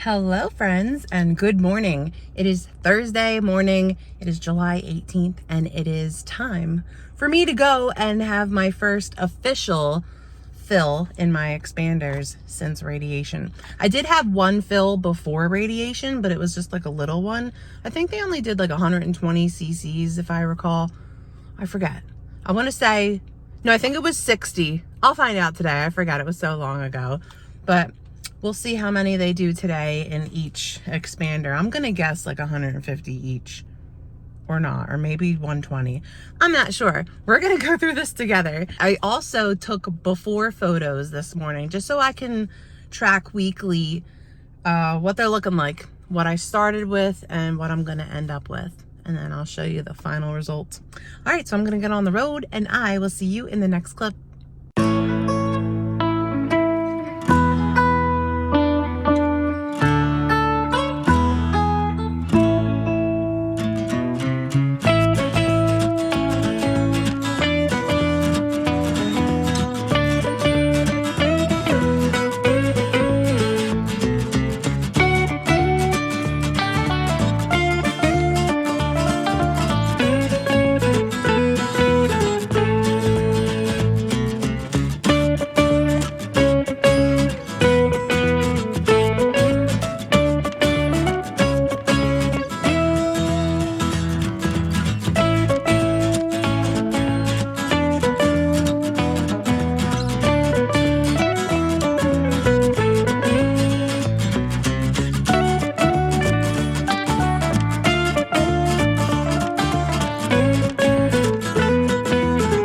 Hello friends and good morning. It is Thursday morning. It is July 18th and it is time for me to go and have my first official fill in my expanders since radiation. I did have one fill before radiation, but it was just like a little one. I think they only did like 120 cc's if I recall. I forget. I want to say, no, I think it was 60. I'll find out today. I forgot, it was so long ago. But we'll see how many they do today in each expander. I'm gonna guess like 150 each, or not, or maybe 120. I'm not sure. We're gonna go through this together. I also took before photos this morning just so I can track weekly what they're looking like, what I started with and what I'm gonna end up with. And then I'll show you the final results. All right, so I'm gonna get on the road and I will see you in the next clip.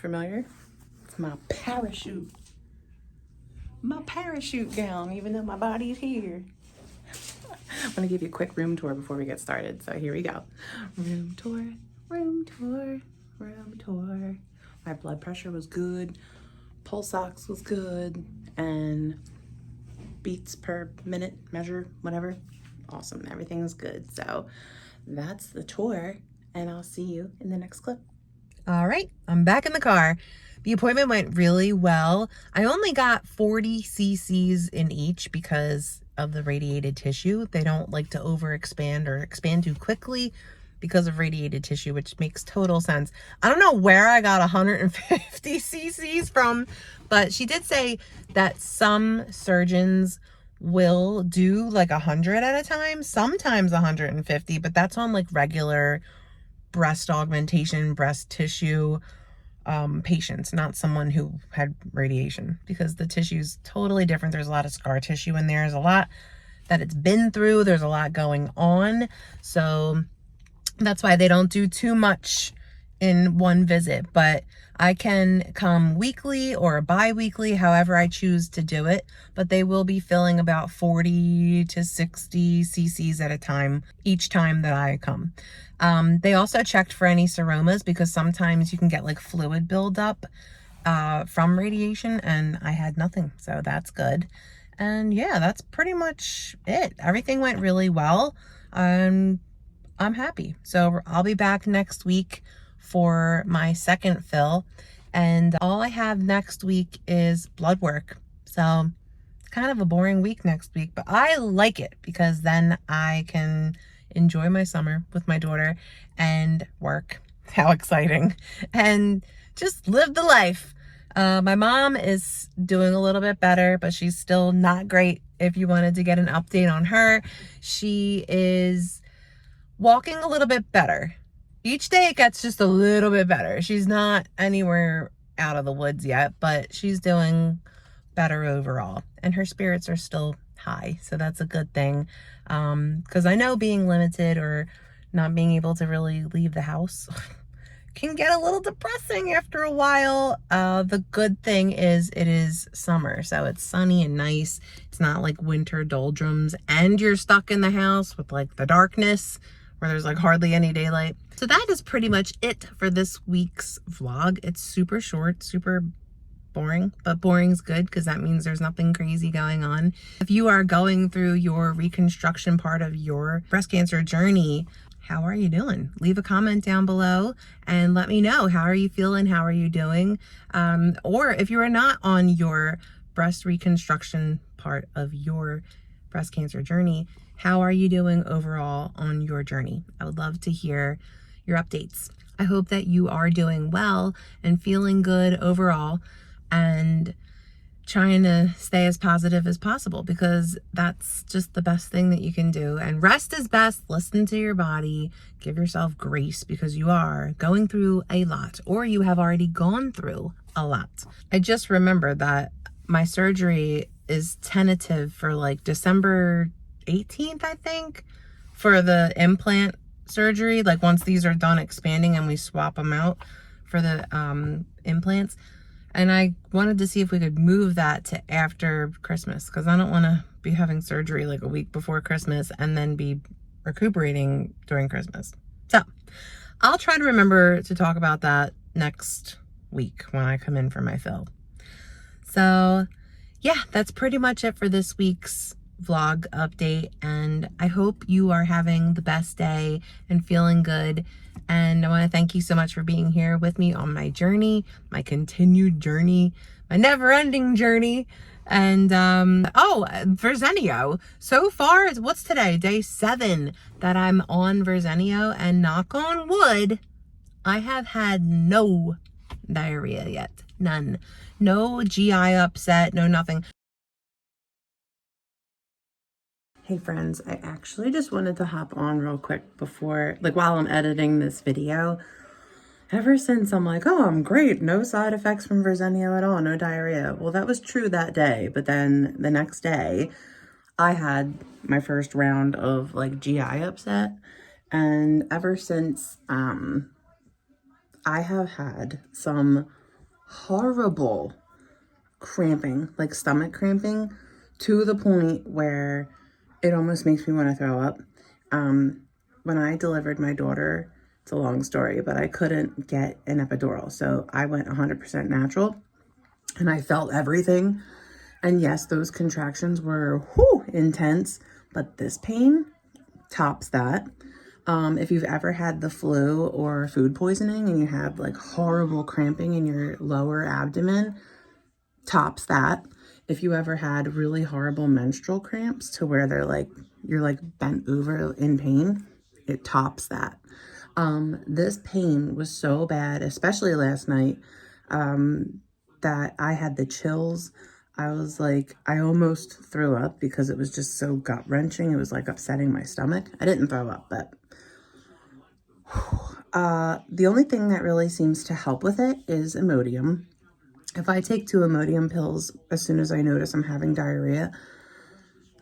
Familiar? It's my parachute gown, even though my body's here. I'm gonna give you a quick room tour before we get started. So here we go. Room tour, room tour, room tour. My blood pressure was good, pulse ox was good, and beats per minute measure, whatever. Awesome, everything is good. So that's the tour, and I'll see you in the next clip. All right, I'm back in the car. The appointment went really well. I only got 40 cc's in each because of the radiated tissue. They don't like to overexpand or expand too quickly because of radiated tissue, which makes total sense. I don't know where I got 150 cc's from, but she did say that some surgeons will do like 100 at a time, sometimes 150, but that's on like regular breast augmentation, breast tissue patients, not someone who had radiation, because the tissue's totally different. There's a lot of scar tissue in there. There's a lot that it's been through. There's a lot going on. So that's why they don't do too much in one visit, but I can come weekly or bi-weekly, however I choose to do it, but they will be filling about 40 to 60 cc's at a time each time that I come. They also checked for any seromas because sometimes you can get like fluid buildup from radiation, and I had nothing, so that's good. And yeah, that's pretty much it. Everything went really well. I'm happy. So I'll be back next week for my second fill, and all I have next week is blood work. So it's kind of a boring week next week, but I like it because then I can enjoy my summer with my daughter and work. How exciting. And just live the life. My mom is doing a little bit better, but she's still not great. If you wanted to get an update on her, she is walking a little bit better. Each day it gets just a little bit better. She's not anywhere out of the woods yet, but she's doing better overall. And her spirits are still high, so that's a good thing. Because I know being limited or not being able to really leave the house can get a little depressing after a while. The good thing is it is summer, so it's sunny and nice. It's not like winter doldrums and you're stuck in the house with like the darkness where there's like hardly any daylight. So that is pretty much it for this week's vlog. It's super short, super boring, but boring's good because that means there's nothing crazy going on. If you are going through your reconstruction part of your breast cancer journey, how are you doing? Leave a comment down below and let me know. How are you feeling? How are you doing? Or if you are not on your breast reconstruction part of your breast cancer journey. How are you doing overall on your journey? I would love to hear your updates. I hope that you are doing well and feeling good overall and trying to stay as positive as possible, because that's just the best thing that you can do. And rest is best. Listen to your body. Give yourself grace, because you are going through a lot, or you have already gone through a lot. I just remembered that my surgery is tentative for like December 18th, I think, for the implant surgery. Like once these are done expanding and we swap them out for the implants. And I wanted to see if we could move that to after Christmas, because I don't want to be having surgery like a week before Christmas and then be recuperating during Christmas. So I'll try to remember to talk about that next week when I come in for my fill. So yeah, that's pretty much it for this week's vlog update. And I hope you are having the best day and feeling good. And I want to thank you so much for being here with me on my journey, my continued journey, my never-ending journey. And Verzenio. So far, what's today? Day 7 that I'm on Verzenio, and knock on wood, I have had no diarrhea yet. None. No GI upset, no nothing. Hey friends, I actually just wanted to hop on real quick before, like while I'm editing this video. Ever since I'm like, oh, I'm great, no side effects from Verzenio at all, no diarrhea. Well, that was true that day, but then the next day, I had my first round of like GI upset, and ever since, I have had some horrible cramping, like stomach cramping, to the point where it almost makes me want to throw up. When I delivered my daughter, it's a long story, but I couldn't get an epidural. So I went 100% natural, and I felt everything. And yes, those contractions were intense, but this pain tops that. If you've ever had the flu or food poisoning and you have like horrible cramping in your lower abdomen, tops that. If you ever had really horrible menstrual cramps to where they're like, you're like bent over in pain, it tops that. This pain was so bad, especially last night, that I had the chills. I was like, I almost threw up because it was just so gut wrenching. It was like upsetting my stomach. I didn't throw up, but the only thing that really seems to help with it is Imodium. If I take 2 Imodium pills as soon as I notice I'm having diarrhea,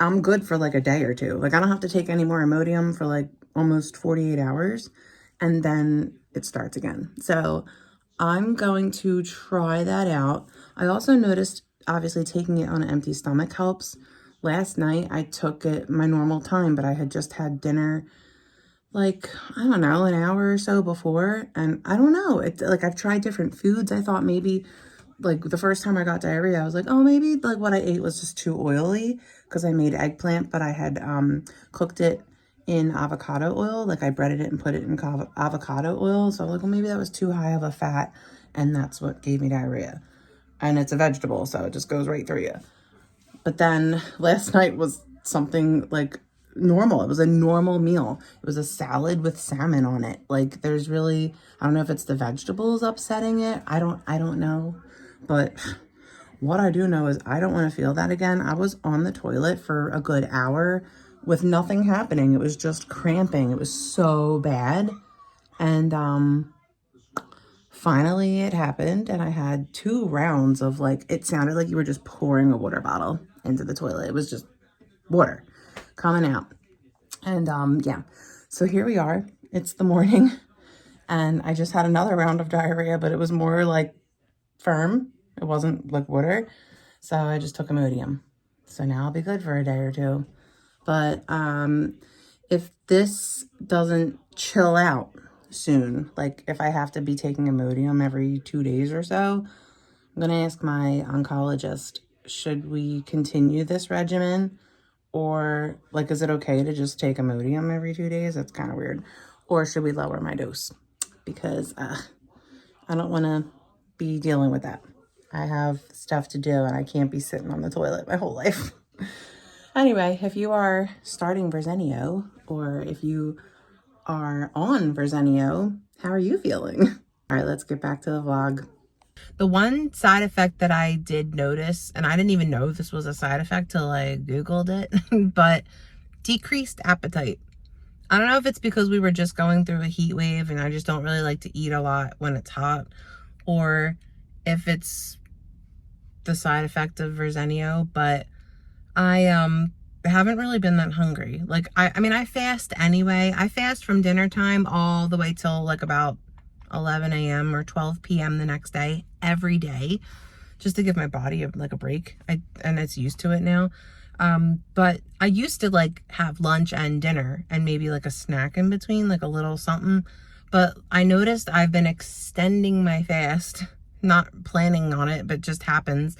I'm good for like a day or 2. Like I don't have to take any more Imodium for like almost 48 hours, and then it starts again. So I'm going to try that out. I also noticed, obviously, taking it on an empty stomach helps. Last night I took it my normal time, but I had just had dinner like, I don't know, an hour or so before. And I don't know, it's like I've tried different foods. I thought maybe like the first time I got diarrhea, I was like, oh, maybe like what I ate was just too oily, because I made eggplant, but I had cooked it in avocado oil. Like I breaded it and put it in avocado oil. So I was like, well, maybe that was too high of a fat, and that's what gave me diarrhea. And it's a vegetable, so it just goes right through you. But then last night was something like normal. It was a normal meal. It was a salad with salmon on it. Like there's really, I don't know if it's the vegetables upsetting it. I don't know. But what I do know is I don't want to feel that again. I was on the toilet for a good hour with nothing happening. It was just cramping. It was so bad. And finally it happened, and I had 2 rounds of like, it sounded like you were just pouring a water bottle into the toilet. It was just water coming out. And yeah, so here we are. It's the morning, and I just had another round of diarrhea, but it was more like firm. It wasn't like water. So I just took Imodium. So now I'll be good for a day or 2. But if this doesn't chill out soon, like if I have to be taking Imodium every 2 days or so, I'm going to ask my oncologist, should we continue this regimen? Or like, is it okay to just take Imodium every 2 days? That's kind of weird. Or should we lower my dose? Because I don't want to be dealing with that. I have stuff to do, and I can't be sitting on the toilet my whole life. Anyway, if you are starting Verzenio, or if you are on Verzenio, how are you feeling? All right, let's get back to the vlog. The one side effect that I did notice, and I didn't even know this was a side effect till I Googled it, but decreased appetite. I don't know if it's because we were just going through a heat wave and I just don't really like to eat a lot when it's hot, or if it's the side effect of Verzenio, but I haven't really been that hungry. Like, I mean, I fast anyway. I fast from dinner time all the way till like about 11 a.m. or 12 p.m. the next day, every day, just to give my body like a break. And it's used to it now. But I used to like have lunch and dinner and maybe like a snack in between, like a little something. But I noticed I've been extending my fast, not planning on it, but just happens.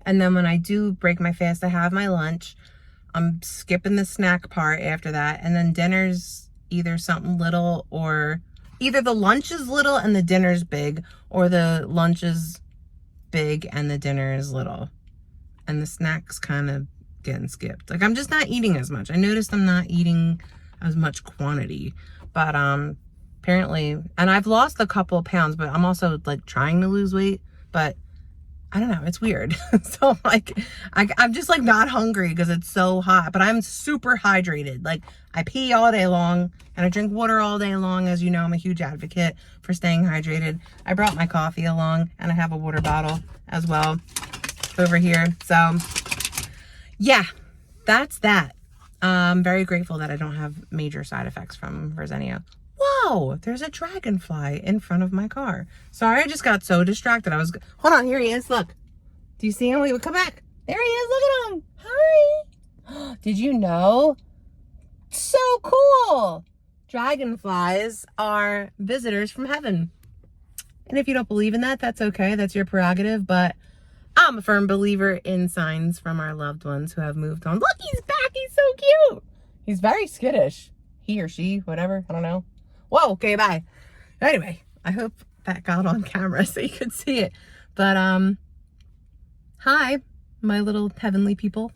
And then when I do break my fast, I have my lunch. I'm skipping the snack part after that. And then dinner's either something little, or either the lunch is little and the dinner's big, or the lunch is big and the dinner is little. And the snack's kind of getting skipped. Like, I'm just not eating as much. I noticed I'm not eating as much quantity. But apparently, and I've lost a couple of pounds, but I'm also like trying to lose weight. But I don't know, it's weird. So like, I'm just like not hungry because it's so hot, but I'm super hydrated. Like, I pee all day long and I drink water all day long. As you know, I'm a huge advocate for staying hydrated. I brought my coffee along and I have a water bottle as well over here. So yeah, that's that. I'm very grateful that I don't have major side effects from Verzenio. Whoa, there's a dragonfly in front of my car. Sorry, I just got so distracted. Hold on, here he is, look. Do you see him? Wait, come back. There he is, look at him. Hi. Did you know? So cool. Dragonflies are visitors from heaven. And if you don't believe in that, that's okay. That's your prerogative, but I'm a firm believer in signs from our loved ones who have moved on. Look, he's back. He's so cute. He's very skittish. He or she, whatever. I don't know. Whoa, okay, bye. Anyway, I hope that got on camera so you could see it. But, hi, my little heavenly people.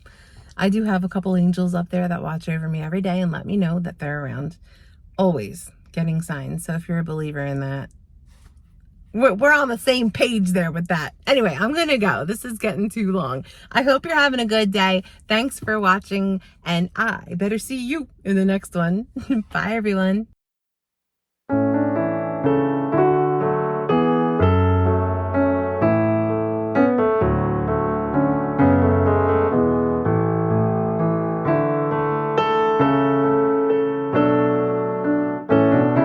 I do have a couple angels up there that watch over me every day and let me know that they're around. Always getting signs. So if you're a believer in that, we're on the same page there with that. Anyway, I'm going to go. This is getting too long. I hope you're having a good day. Thanks for watching, and I better see you in the next one. Bye, everyone.